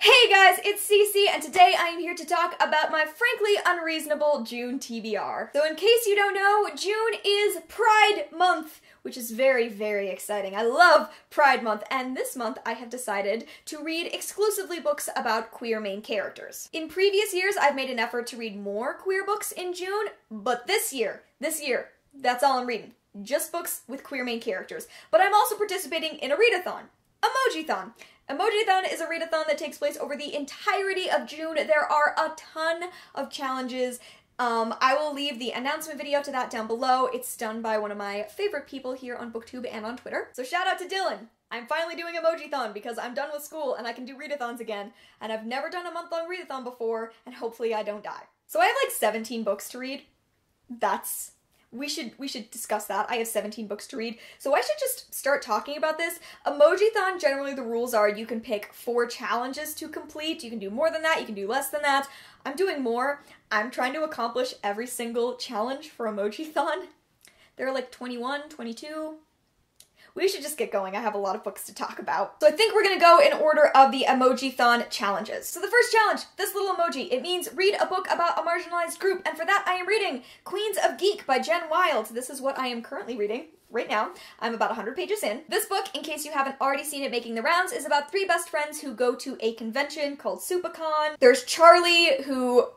Hey guys, it's Cece, and today I am here to talk about my frankly unreasonable June TBR. So in case you don't know, June is Pride Month, which is very, very exciting. I love Pride Month, and this month I have decided to read exclusively books about queer main characters. In previous years, I've made an effort to read more queer books in June, but this year, that's all I'm reading. Just books with queer main characters. But I'm also participating in a readathon. Emojiathon. Emojiathon is a readathon that takes place over the entirety of June. There are a ton of challenges. I will leave the announcement video to that down below. It's done by one of my favorite people here on BookTube and on Twitter. So shout out to Dylan. I'm finally doing Emojiathon because I'm done with school and I can do readathons again. And I've never done a month-long readathon before, and hopefully I don't die. So I have like 17 books to read. We should discuss that. I have 17 books to read, so I should just start talking about this. Emojiathon, generally the rules are you can pick 4 challenges to complete. You can do more than that, you can do less than that. I'm doing more. I'm trying to accomplish every single challenge for Emojiathon. There are like 21, 22. We should just get going. I have a lot of books to talk about. So I think we're gonna go in order of the Emojiathon challenges. So the first challenge, this little emoji, it means read a book about a marginalized group, and for that I am reading Queens of Geek by Wilde. This is what I am currently reading right now. I'm about 100 pages in. This book, in case you haven't already seen it making the rounds, is about 3 best friends who go to a convention called SupaCon. There's Charlie, who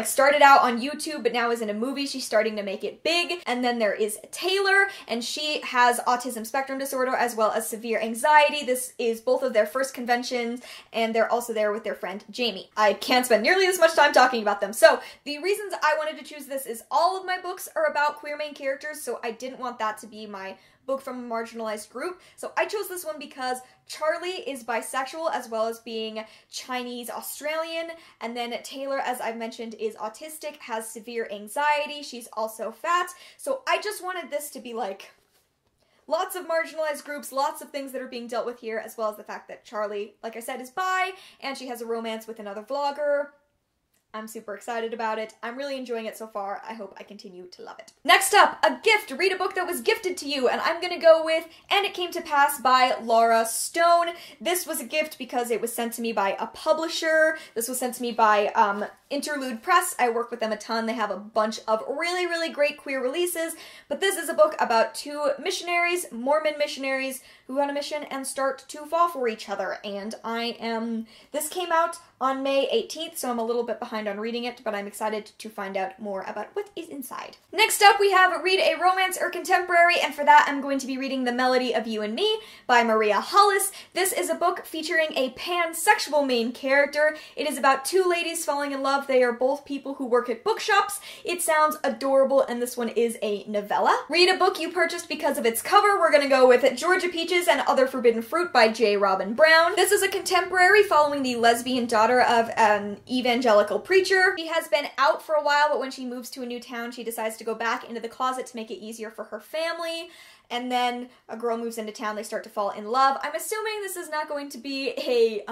started out on YouTube, but now is in a movie. She's starting to make it big. And then there is Taylor, and she has autism spectrum disorder as well as severe anxiety. This is both of their first conventions, and they're also there with their friend Jamie. I can't spend nearly this much time talking about them. So the reasons I wanted to choose this is all of my books are about queer main characters, so I didn't want that to be my book from a marginalized group. So I chose this one because Charlie is bisexual as well as being Chinese Australian, and then Taylor, as I've mentioned, is autistic, has severe anxiety, she's also fat. So I just wanted this to be like lots of marginalized groups, lots of things that are being dealt with here, as well as the fact that Charlie, like I said, is bi, and she has a romance with another vlogger. I'm super excited about it. I'm really enjoying it so far. I hope I continue to love it. Next up, a gift. Read a book that was gifted to you, and I'm gonna go with And It Came to Pass by Laura Stone. This was a gift because it was sent to me by a publisher. This was sent to me by Interlude Press. I work with them a ton. They have a bunch of really, really great queer releases, but this is a book about 2 missionaries, Mormon missionaries, who go on a mission and start to fall for each other, and this came out on May 18th, so I'm a little bit behind on reading it, but I'm excited to find out more about what is inside. Next up, we have Read a Romance or Contemporary, and for that I'm going to be reading The Melody of You and Me by Maria Hollis. This is a book featuring a pansexual main character. It is about 2 ladies falling in love. They are both people who work at bookshops. It sounds adorable, and this one is a novella. Read a book you purchased because of its cover. We're gonna go with Georgia Peaches and Other Forbidden Fruit by J. Robin Brown. This is a contemporary following the lesbian daughter of an evangelical preacher. She has been out for a while, but when she moves to a new town, she decides to go back into the closet to make it easier for her family. And then a girl moves into town, they start to fall in love. I'm assuming this is not going to be a,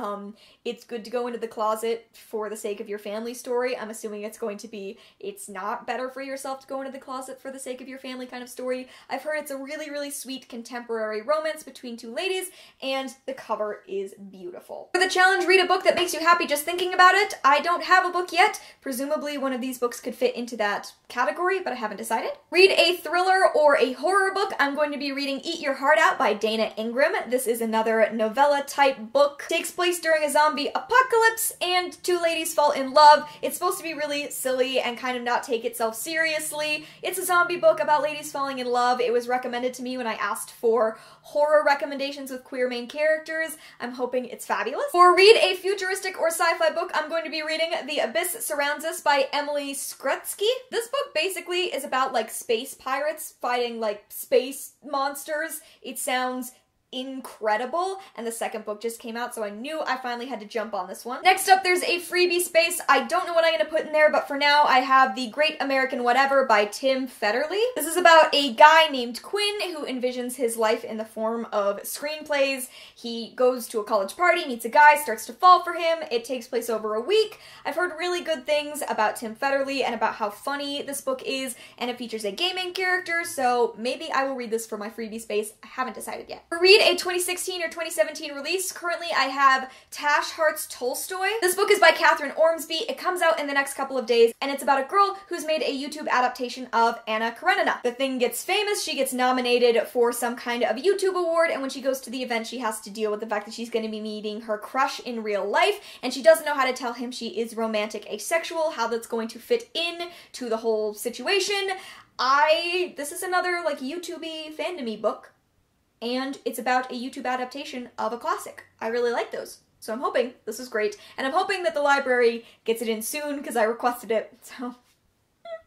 it's good to go into the closet for the sake of your family story. I'm assuming it's going to be, it's not better for yourself to go into the closet for the sake of your family kind of story. I've heard it's a really, really sweet contemporary romance between 2 ladies, and the cover is beautiful. For the challenge, read a book that makes you happy just thinking about it. I don't have a book yet. Presumably one of these books could fit into that category, but I haven't decided. Read a thriller or a horror book. I'm going to be reading Eat Your Heart Out by Dayna Ingram. This is another novella type book. Takes place during a zombie apocalypse and 2 ladies fall in love. It's supposed to be really silly and kind of not take itself seriously. It's a zombie book about ladies falling in love. It was recommended to me when I asked for horror recommendations with queer main characters. I'm hoping it's fabulous. For read a futuristic or sci-fi book, I'm going to be reading The Abyss Surrounds Us by Emily Skrutskie. This book basically is about like space pirates fighting like space monsters. It sounds incredible, and the second book just came out, so I knew I finally had to jump on this one. Next up, there's a freebie space. I don't know what I'm gonna put in there, but for now I have The Great American Whatever by Tim Federle. This is about a guy named Quinn who envisions his life in the form of screenplays. He goes to a college party, meets a guy, starts to fall for him. It takes place over a week. I've heard really good things about Tim Federle and about how funny this book is, and it features a gaming character, so maybe I will read this for my freebie space. I haven't decided yet. For read a 2016 or 2017 release. Currently, I have Tash Hart's Tolstoy. This book is by Kathryn Ormsbee. It comes out in the next couple of days, and it's about a girl who's made a YouTube adaptation of Anna Karenina. The thing gets famous, she gets nominated for some kind of YouTube award, and when she goes to the event, she has to deal with the fact that she's going to be meeting her crush in real life, and she doesn't know how to tell him she is romantic asexual, how that's going to fit in to the whole situation. This is another, like, YouTube-y, fandom-y book, and it's about a YouTube adaptation of a classic. I really like those, so I'm hoping this is great, and I'm hoping that the library gets it in soon, because I requested it, so...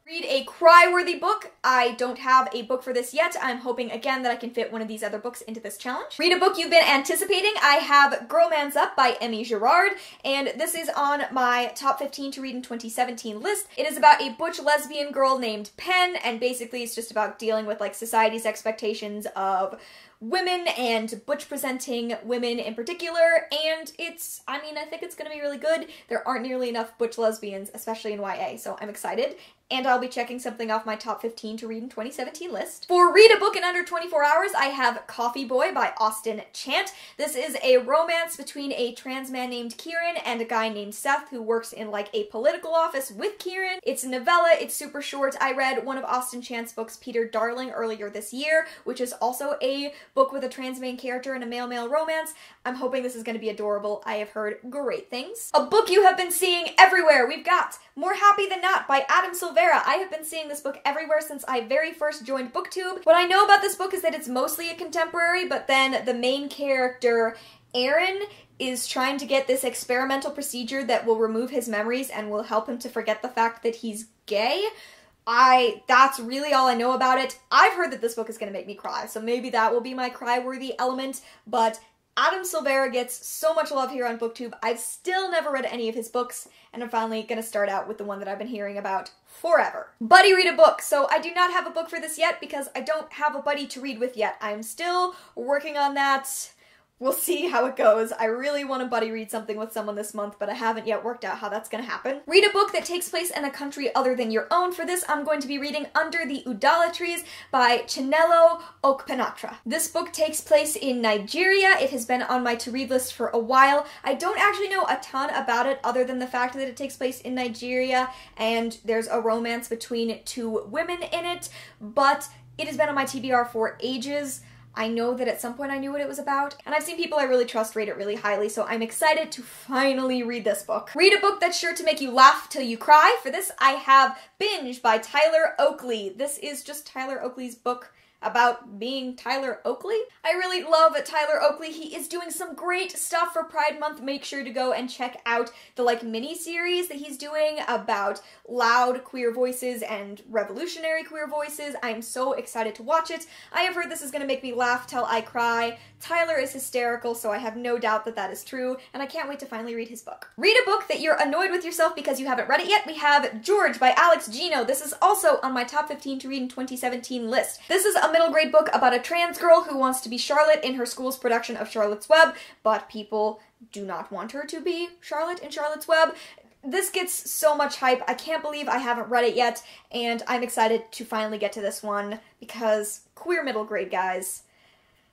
Read a cry-worthy book. I don't have a book for this yet. I'm hoping again that I can fit one of these other books into this challenge. Read a book you've been anticipating. I have Girl Man's Up by Emmy Girard, and this is on my top 15 to read in 2017 list. It is about a butch lesbian girl named Pen, and basically it's just about dealing with like society's expectations of women and butch presenting women in particular, and I think it's gonna be really good. There aren't nearly enough butch lesbians, especially in YA, so I'm excited. And I'll be checking something off my top 15 to read in 2017 list. For read a book in under 24 hours, I have Coffee Boy by Austin Chant. This is a romance between a trans man named Kieran and a guy named Seth who works in like a political office with Kieran. It's a novella, it's super short. I read one of Austin Chant's books, Peter Darling, earlier this year, which is also a book with a trans main character and a male-male romance. I'm hoping this is going to be adorable. I have heard great things. A book you have been seeing everywhere. We've got More Happy Than Not by Adam Silvera. I have been seeing this book everywhere since I very first joined BookTube. What I know about this book is that it's mostly a contemporary, but then the main character, Aaron, is trying to get this experimental procedure that will remove his memories and will help him to forget the fact that he's gay. That's really all I know about it. I've heard that this book is going to make me cry, so maybe that will be my cry-worthy element, but Adam Silvera gets so much love here on BookTube. I've still never read any of his books, and I'm finally going to start out with the one that I've been hearing about forever. Buddy read a book. So I do not have a book for this yet because I don't have a buddy to read with yet. I'm still working on that. We'll see how it goes. I really want to buddy read something with someone this month, but I haven't yet worked out how that's going to happen. Read a book that takes place in a country other than your own. For this, I'm going to be reading Under the Udala Trees by Chinelo Okpenatra. This book takes place in Nigeria. It has been on my to-read list for a while. I don't actually know a ton about it other than the fact that it takes place in Nigeria and there's a romance between two women in it, but it has been on my TBR for ages. I know that at some point I knew what it was about, and I've seen people I really trust rate it really highly, so I'm excited to finally read this book. Read a book that's sure to make you laugh till you cry. For this, I have Binge by Tyler Oakley. This is just Tyler Oakley's book about being Tyler Oakley. I really love Tyler Oakley. He is doing some great stuff for Pride Month. Make sure to go and check out the mini-series that he's doing about loud queer voices and revolutionary queer voices. I'm so excited to watch it. I have heard this is going to make me laugh till I cry. Tyler is hysterical, so I have no doubt that that is true, and I can't wait to finally read his book. Read a book that you're annoyed with yourself because you haven't read it yet. We have George by Alex Gino. This is also on my top 15 to read in 2017 list. This is a middle grade book about a trans girl who wants to be Charlotte in her school's production of Charlotte's Web, but people do not want her to be Charlotte in Charlotte's Web. This gets so much hype. I can't believe I haven't read it yet, and I'm excited to finally get to this one because queer middle grade, guys.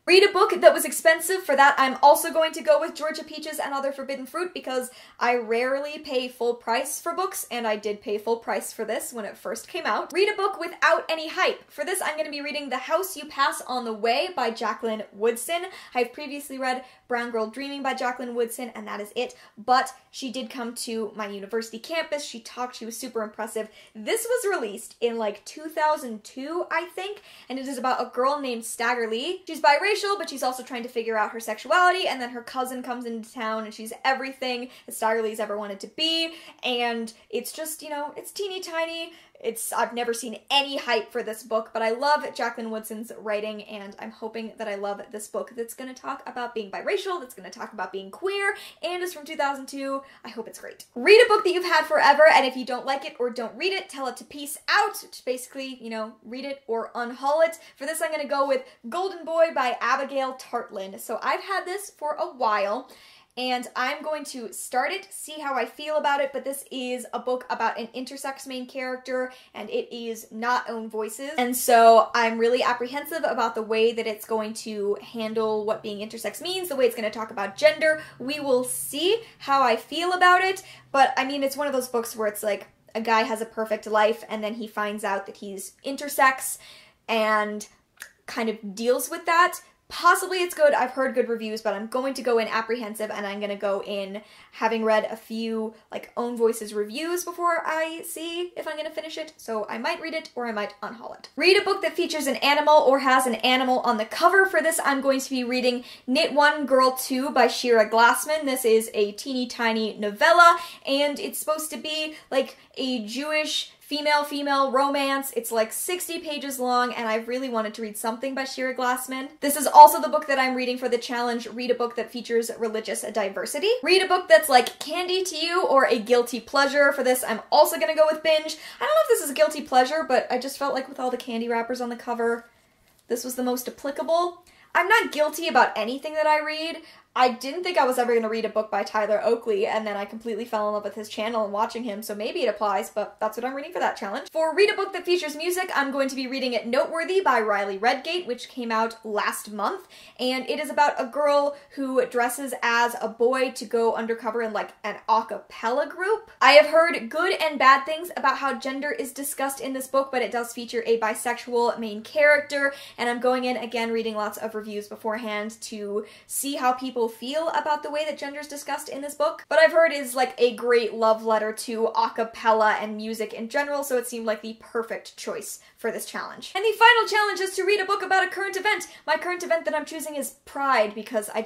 Read a book that was expensive. For that, I'm also going to go with Georgia Peaches and Other Forbidden Fruit because I rarely pay full price for books, and I did pay full price for this when it first came out. Read a book without any hype. For this, I'm going to be reading The House You Pass on the Way by Jacqueline Woodson. I've previously read Brown Girl Dreaming by Jacqueline Woodson, and that is it, but she did come to my university campus. She talked, she was super impressive. This was released in 2002, I think, and it is about a girl named Stagger Lee. She's biracial, but she's also trying to figure out her sexuality, and then her cousin comes into town, and she's everything that Stagger Lee's ever wanted to be, and it's just, it's teeny tiny. I've never seen any hype for this book, but I love Jacqueline Woodson's writing, and I'm hoping that I love this book that's going to talk about being biracial, that's going to talk about being queer, and is from 2002. I hope it's great. Read a book that you've had forever, and if you don't like it or don't read it, tell it to peace out. Just basically, read it or unhaul it. For this, I'm going to go with Golden Boy by Abigail Tartland. So I've had this for a while, and I'm going to start it, see how I feel about it, but this is a book about an intersex main character, and it is not own voices, and so I'm really apprehensive about the way that it's going to handle what being intersex means, the way it's going to talk about gender. We will see how I feel about it, but I mean, it's one of those books where it's like, a guy has a perfect life, and then he finds out that he's intersex, and kind of deals with that. Possibly it's good, I've heard good reviews, but I'm going to go in apprehensive, and I'm going to go in having read a few, like, own voices reviews before I see if I'm going to finish it, so I might read it, or I might unhaul it. Read a book that features an animal or has an animal on the cover. For this, I'm going to be reading Knit 1, Girl 2 by Shira Glassman. This is a teeny tiny novella, and it's supposed to be, like, a Jewish female-female romance. It's like 60 pages long, and I really wanted to read something by Shira Glassman. This is also the book that I'm reading for the challenge, Read a Book That Features Religious Diversity. Read a book that's like candy to you or a guilty pleasure. For this, I'm also gonna go with binge. I don't know if this is a guilty pleasure, but I just felt like with all the candy wrappers on the cover, this was the most applicable. I'm not guilty about anything that I read. I didn't think I was ever going to read a book by Tyler Oakley, and then I completely fell in love with his channel and watching him, so maybe it applies, but that's what I'm reading for that challenge. For Read a Book That Features Music, I'm going to be reading It Noteworthy by Riley Redgate, which came out last month, and it is about a girl who dresses as a boy to go undercover in like an a cappella group. I have heard good and bad things about how gender is discussed in this book, but it does feature a bisexual main character, and I'm going in again reading lots of reviews beforehand to see how people feel about the way that gender is discussed in this book. But I've heard is like a great love letter to a cappella and music in general, so it seemed like the perfect choice for this challenge. And the final challenge is to read a book about a current event. My current event that I'm choosing is Pride, because I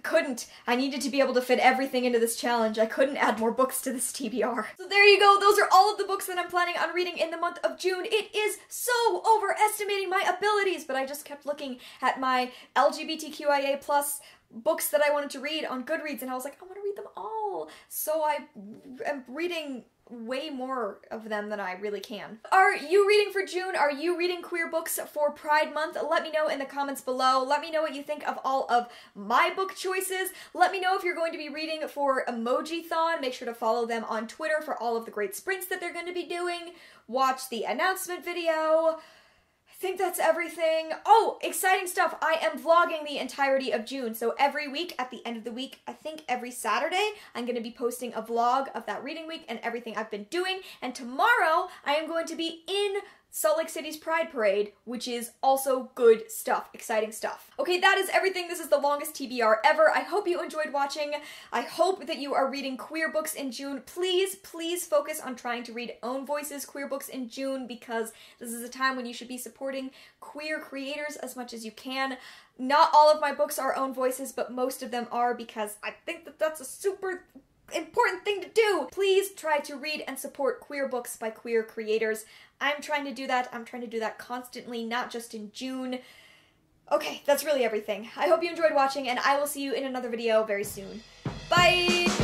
couldn't. I needed to be able to fit everything into this challenge. I couldn't add more books to this TBR. So there you go. Those are all of the books that I'm planning on reading in the month of June. It is so overestimating my abilities, but I just kept looking at my LGBTQIA+ books that I wanted to read on Goodreads, and I was like, I want to read them all. So I am reading way more of them than I really can. Are you reading for June? Are you reading queer books for Pride Month? Let me know in the comments below. Let me know what you think of all of my book choices. Let me know if you're going to be reading for Emojiathon. Make sure to follow them on Twitter for all of the great sprints that they're going to be doing. Watch the announcement video. I think that's everything. Oh, exciting stuff. I am vlogging the entirety of June. So every week, at the end of the week, I think every Saturday, I'm going to be posting a vlog of that reading week and everything I've been doing. And tomorrow, I am going to be in Salt Lake City's Pride Parade, which is also good stuff, exciting stuff. Okay, that is everything. This is the longest TBR ever. I hope you enjoyed watching. I hope that you are reading queer books in June. Please, please focus on trying to read own voices queer books in June, because this is a time when you should be supporting queer creators as much as you can. Not all of my books are own voices, but most of them are, because I think that that's a super important thing to do. Please try to read and support queer books by queer creators. I'm trying to do that. I'm trying to do that constantly, not just in June. Okay, that's really everything. I hope you enjoyed watching, and I will see you in another video very soon. Bye!